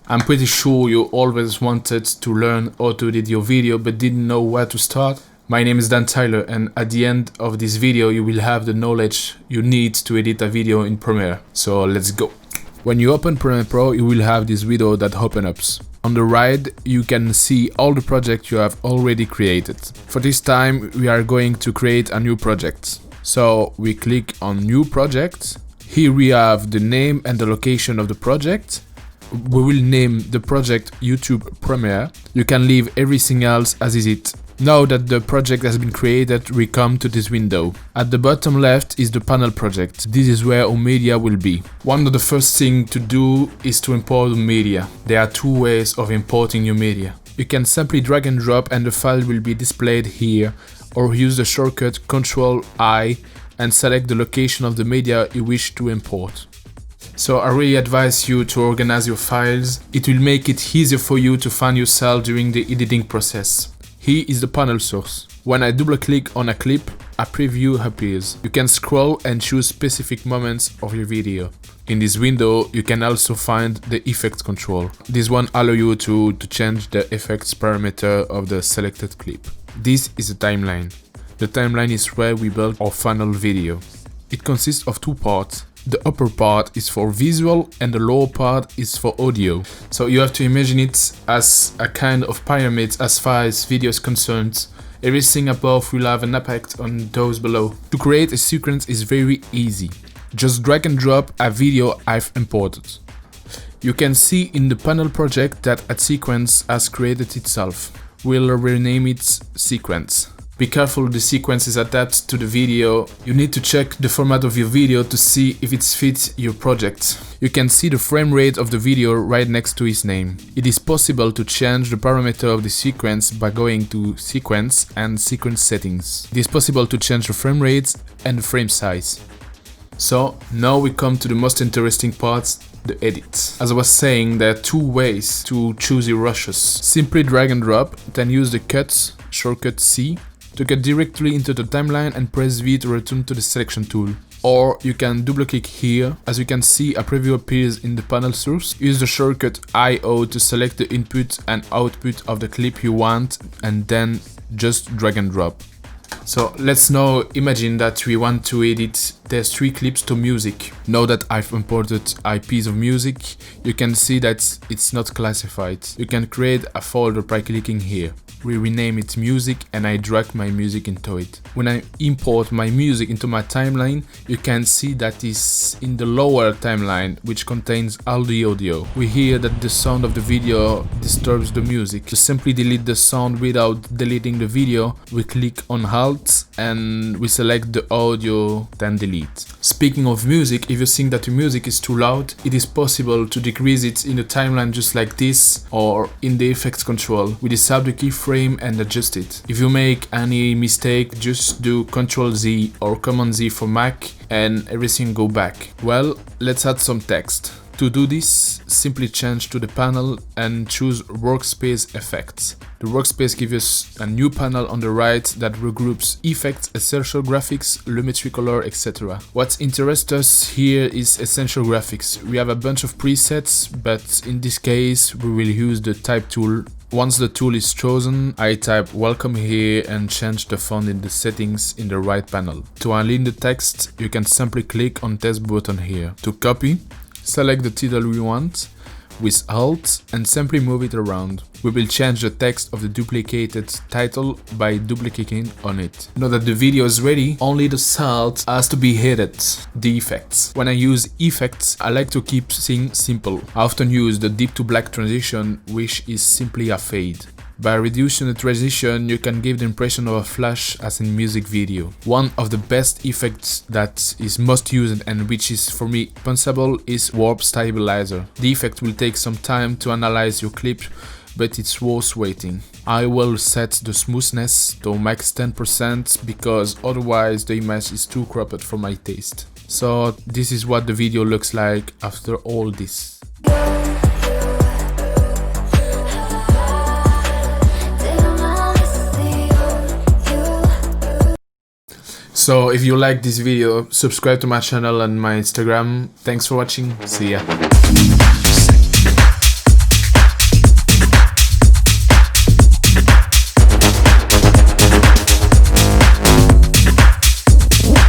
I'm pretty sure you always wanted to learn how to edit your video but didn't know where to start. My name is Dan Tyler, and at the end of this video you will have the knowledge you need to edit a video in Premiere. So let's go. When you open Premiere Pro, you will have this window that opens up. On the right, you can see all the projects you have already created. For this time, we are going to create a new project. So we click on New Project. Here we have the name and the location of the project. We will name the project YouTube Premiere. You can leave everything else as is it. Now that the project has been created, we come to this window. At the bottom left is the Pannel project. This is where our media will be. One of the first things to do is to import the media. There are two ways of importing your media. You can simply drag and drop and the file will be displayed here, or use the shortcut Ctrl-I and select the location of the media you wish to import. So I really advise you to organize your files. It will make it easier for you to find yourself during the editing process. Here is the Pannel source. When I double click on a clip, a preview appears. You can scroll and choose specific moments of your video. In this window, you can also find the effect control. This one allows you to change the effects parameter of the selected clip. This is the timeline. The timeline is where we build our final video. It consists of two parts. The upper part is for visual and the lower part is for audio. So you have to imagine it as a kind of pyramid as far as video is concerned. Everything above will have an impact on those below. To create a sequence is very easy. Just drag and drop a video I've imported. You can see in the Pannel project that a sequence has created itself. We'll rename it sequence. Be careful, the sequence is attached to the video. You need to check the format of your video to see if it fits your project. You can see the frame rate of the video right next to its name. It is possible to change the parameter of the sequence by going to Sequence and Sequence Settings. It is possible to change the frame rate and the frame size. So now we come to the most interesting part, the edit. As I was saying, there are two ways to choose your rushes. Simply drag and drop, then use the cut shortcut C to cut directly into the timeline and press V to return to the selection tool. Or you can double click here. As you can see, a preview appears in the Pannel source. Use the shortcut IO to select the input and output of the clip you want and then just drag and drop. So let's now imagine that we want to edit these three clips to music. Now that I've imported a piece of music, you can see that it's not classified. You can create a folder by clicking here. We rename it music and I drag my music into it. When I import my music into my timeline, you can see that it's in the lower timeline, which contains all the audio. We hear that the sound of the video disturbs the music. To simply delete the sound without deleting the video, we click on Alt and we select the audio, then delete. Speaking of music, if you think that the music is too loud, it is possible to decrease it in the timeline just like this, or in the effects control. We disable the keyframe and adjust it. If you make any mistake, just do Ctrl Z or Command Z for Mac and everything go back. Well, let's add some text. To do this, simply change to the panel and choose Workspace Effects. The workspace gives us a new panel on the right that regroups effects, essential graphics, Lumetri color, etc. What interests us here is essential graphics. We have a bunch of presets, but in this case we will use the type tool. Once the tool is chosen, I type welcome here and change the font in the settings in the right panel. To align the text, you can simply click on test button here. To copy, select the title we want with Alt and simply move it around. We will change the text of the duplicated title by double-clicking on it. Now that the video is ready, only the sound has to be edited. The effects. When I use effects, I like to keep things simple. I often use the deep to black transition, which is simply a fade. By reducing the transition, you can give the impression of a flash as in music video. One of the best effects that is most used and which is for me possible is Warp Stabilizer. The effect will take some time to analyze your clip, but it's worth waiting. I will set the smoothness to max 10% because otherwise the image is too cropped for my taste. So this is what the video looks like after all this. So if you like this video, subscribe to my channel and my Instagram. Thanks for watching. See ya.